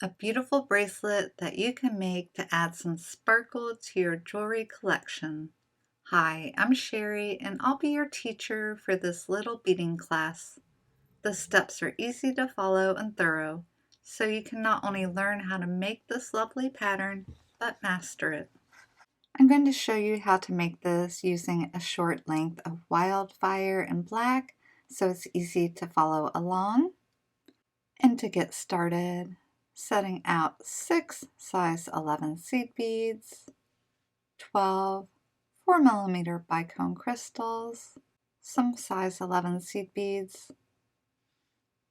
A beautiful bracelet that you can make to add some sparkle to your jewelry collection. Hi, I'm Sherry and I'll be your teacher for this little beading class. The steps are easy to follow and thorough, so you can not only learn how to make this lovely pattern, but master it. I'm going to show you how to make this using a short length of wildfire in black, so it's easy to follow along. And to get started, setting out 6 size 11 seed beads, 12 4mm Bicone crystals, some size 11 seed beads,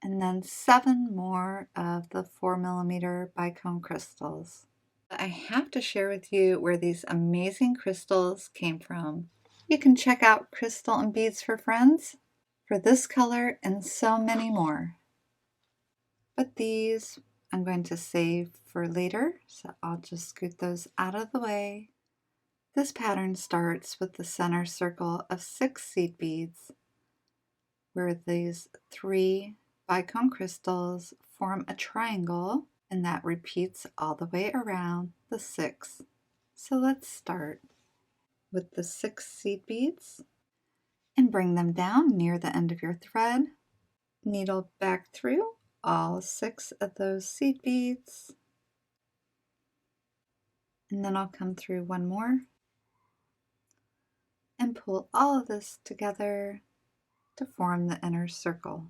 and then 7 more of the 4mm Bicone crystals. I have to share with you where these amazing crystals came from. You can check out Crystal and Beads for Friends for this color and so many more. But these I'm going to save for later, so I'll just scoot those out of the way. This pattern starts with the center circle of 6 seed beads, where these 3 bicone crystals form a triangle, and that repeats all the way around the 6. So let's start with the 6 seed beads and bring them down near the end of your thread. Needle back through all 6 of those seed beads, and then I'll come through one more and pull all of this together to form the inner circle.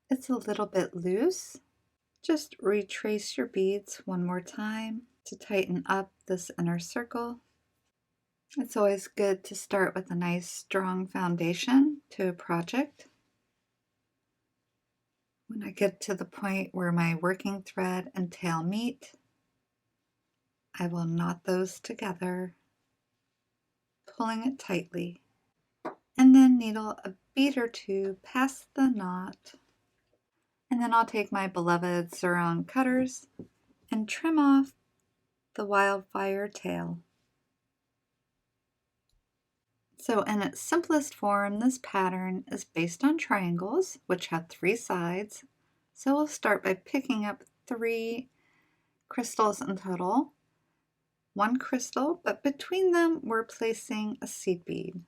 It's a little bit loose. Just retrace your beads one more time to tighten up this inner circle. It's always good to start with a nice strong foundation to a project. When I get to the point where my working thread and tail meet, I will knot those together, pulling it tightly, and then needle a bead or two past the knot. And then I'll take my beloved surround cutters and trim off the wildfire tail. So in its simplest form, this pattern is based on triangles, which have 3 sides. So we'll start by picking up 3 crystals in total, 1 crystal, but between them we're placing a seed bead.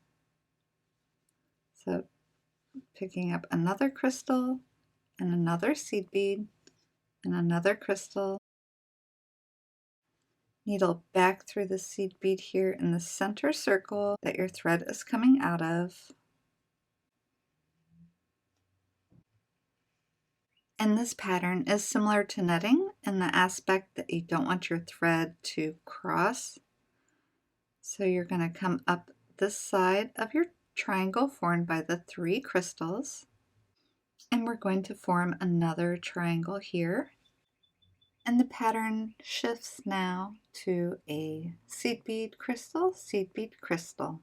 So picking up another crystal and another seed bead and another crystal. Needle back through the seed bead here in the center circle that your thread is coming out of. And this pattern is similar to netting in the aspect that you don't want your thread to cross. So you're going to come up this side of your triangle formed by the 3 crystals. And we're going to form another triangle here. And the pattern shifts now to a seed bead crystal, seed bead crystal.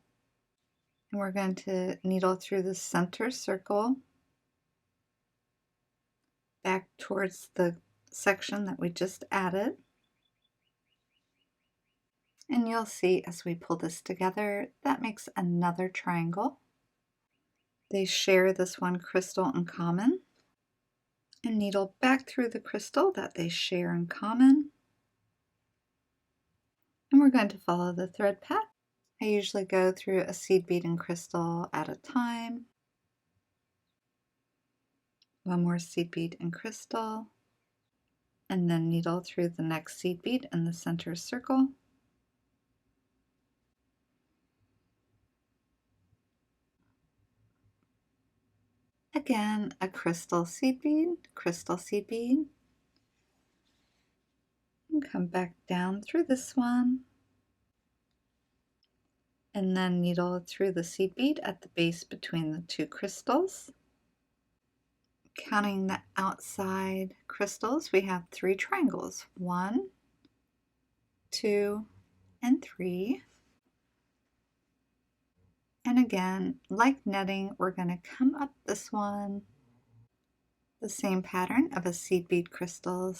And we're going to needle through the center circle back towards the section that we just added. And you'll see as we pull this together, that makes another triangle. They share this one crystal in common. And needle back through the crystal that they share in common. And we're going to follow the thread path. I usually go through a seed bead and crystal at a time. One more seed bead and crystal. And then needle through the next seed bead in the center circle. Again, a crystal seed bead, and come back down through this one, and then needle through the seed bead at the base between the 2 crystals. Counting the outside crystals, we have 3 triangles, 1, 2, and 3. And again, like netting, we're going to come up this one, the same pattern of a seed bead crystal,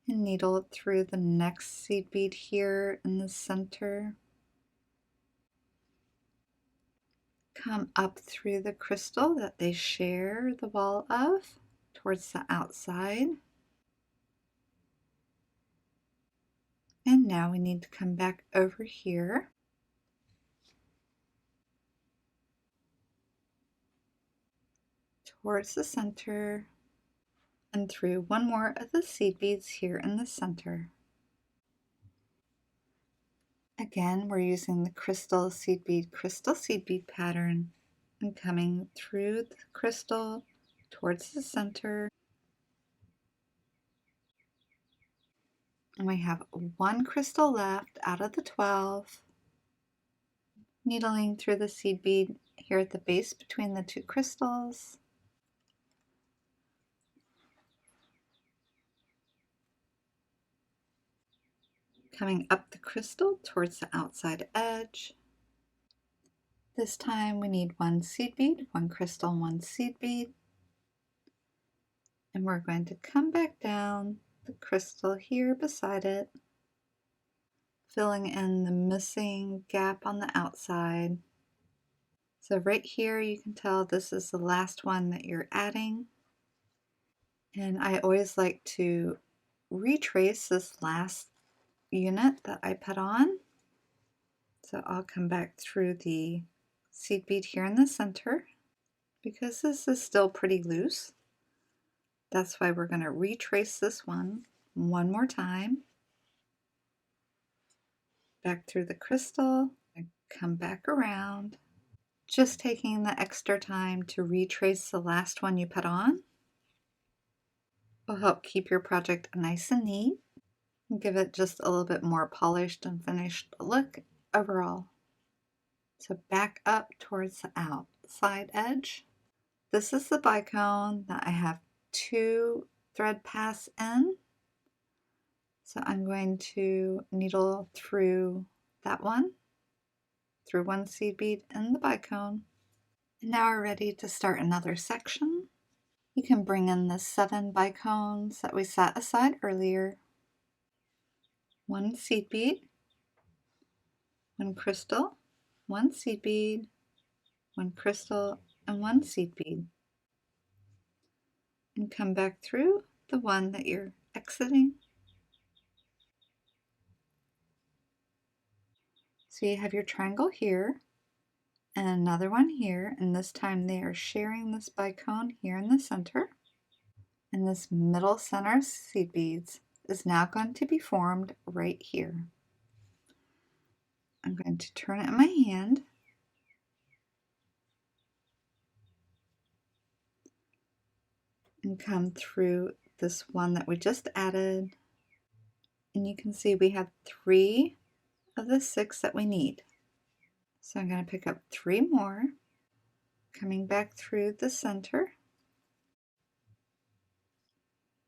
and needle through the next seed bead here in the center. Come up through the crystal that they share the wall of, towards the outside. And now we need to come back over here. Towards the center and through one more of the seed beads here in the center. Again, we're using the crystal seed bead pattern and coming through the crystal towards the center. And we have one crystal left out of the 12. Needling through the seed bead here at the base between the two crystals. Coming up the crystal towards the outside edge. This time we need one seed bead, one crystal, one seed bead. And we're going to come back down the crystal here beside it, filling in the missing gap on the outside. So right here you can tell this is the last one that you're adding. And I always like to retrace this last unit that I put on. So I'll come back through the seed bead here in the center. Because this is still pretty loose, that's why we're going to retrace this one more time. Back through the crystal and come back around. Just taking the extra time to retrace the last one you put on will help keep your project nice and neat and give it just a little bit more polished and finished look overall. So back up towards the outside edge. This is the bicone that I have 2 thread pass in. So I'm going to needle through that one, through one seed bead in the bicone. And now we're ready to start another section. You can bring in the 7 bicones that we set aside earlier. 1 seed bead, 1 crystal, 1 seed bead, 1 crystal, and 1 seed bead. And come back through the one that you're exiting. So you have your triangle here and another one here, and this time they are sharing this bicone here in the center. And this middle center seed beads is now going to be formed right here. I'm going to turn it in my hand and come through this one that we just added. And you can see we have 3 of the 6 that we need. So I'm going to pick up 3 more, coming back through the center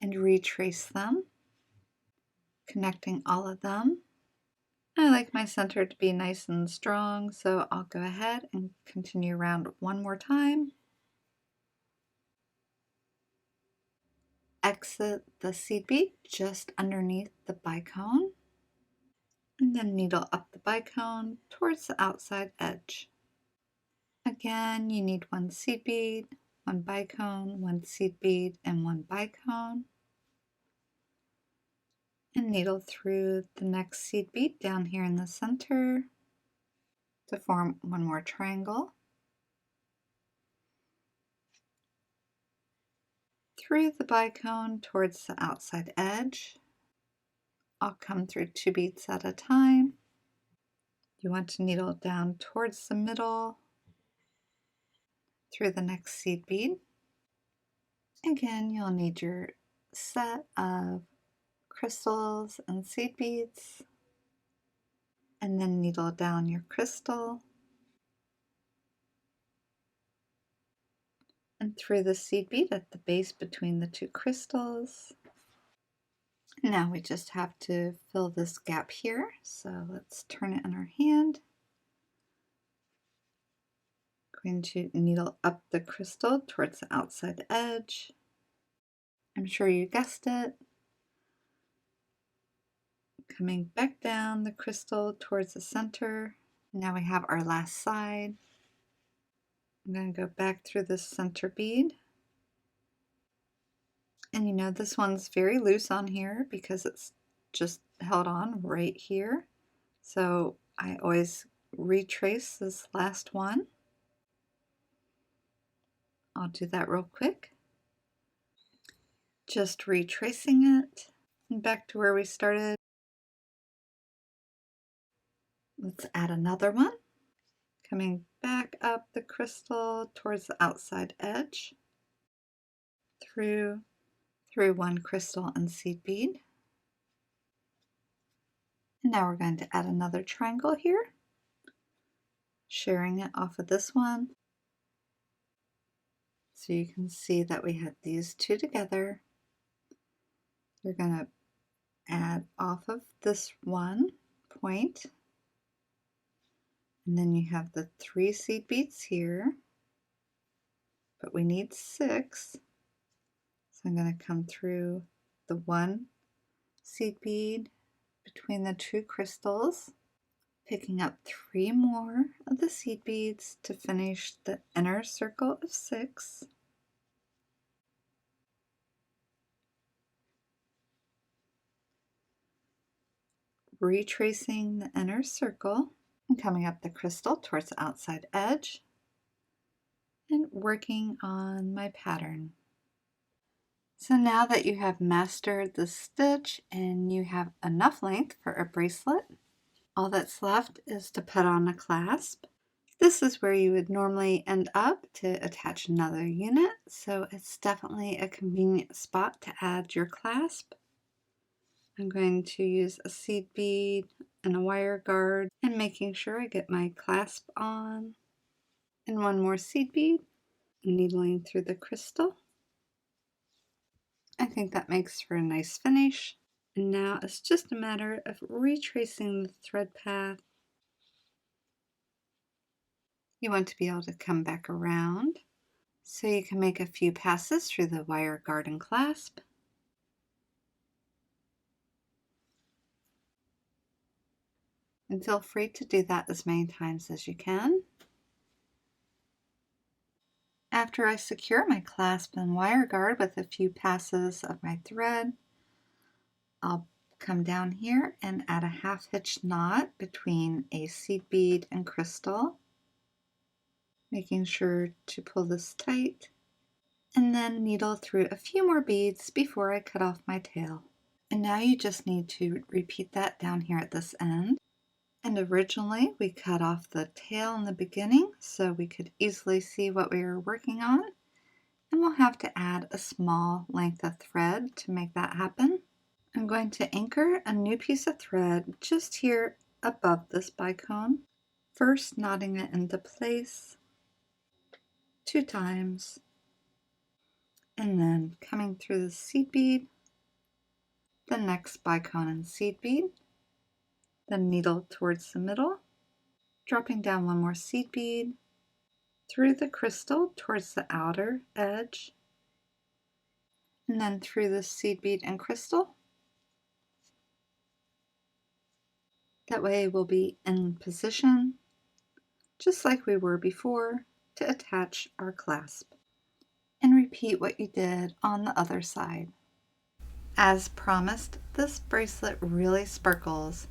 and retrace them, connecting all of them. I like my center to be nice and strong, so I'll go ahead and continue around one more time. Exit the seed bead just underneath the bicone, and then needle up the bicone towards the outside edge. Again, you need 1 seed bead, 1 bicone, 1 seed bead, and 1 bicone. And needle through the next seed bead down here in the center to form one more triangle. Through the bicone towards the outside edge. I'll come through 2 beads at a time. You want to needle down towards the middle through the next seed bead. Again, you'll need your set of crystals and seed beads, and then needle down your crystal and through the seed bead at the base between the 2 crystals. Now we just have to fill this gap here, so let's turn it in our hand. Going to needle up the crystal towards the outside edge. I'm sure you guessed it. Coming back down the crystal towards the center. Now we have our last side. I'm going to go back through the center bead. And you know, this one's very loose on here because it's just held on right here. So I always retrace this last one. I'll do that real quick. Just retracing it back to where we started. Let's add another one. Coming back up the crystal towards the outside edge. Through one crystal and seed bead. And now we're going to add another triangle here, sharing it off of this one. So you can see that we had these two together. You're going to add off of this one point, and then you have the 3 seed beads here, but we need 6. So I'm going to come through the 1 seed bead between the 2 crystals, picking up 3 more of the seed beads to finish the inner circle of 6. Retracing the inner circle and coming up the crystal towards the outside edge and working on my pattern. So now that you have mastered the stitch and you have enough length for a bracelet, all that's left is to put on a clasp. This is where you would normally end up to attach another unit, so it's definitely a convenient spot to add your clasp. I'm going to use a seed bead and a wire guard and making sure I get my clasp on. And one more seed bead, needling through the crystal. I think that makes for a nice finish. And now it's just a matter of retracing the thread path. You want to be able to come back around so you can make a few passes through the wire guard and clasp. And feel free to do that as many times as you can. After I secure my clasp and wire guard with a few passes of my thread, I'll come down here and add a half hitch knot between a seed bead and crystal, making sure to pull this tight, and then needle through a few more beads before I cut off my tail. And now you just need to repeat that down here at this end. And originally we cut off the tail in the beginning so we could easily see what we were working on. And we'll have to add a small length of thread to make that happen. I'm going to anchor a new piece of thread just here above this bicone, first knotting it into place 2 times, and then coming through the seed bead, the next bicone and seed bead, then needle towards the middle, dropping down 1 more seed bead, through the crystal towards the outer edge, and then through the seed bead and crystal. That way we'll be in position, just like we were before, to attach our clasp. And repeat what you did on the other side. As promised, this bracelet really sparkles.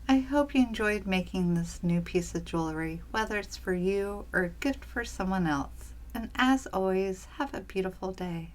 I hope you enjoyed making this new piece of jewelry, whether it's for you or a gift for someone else. And as always, have a beautiful day.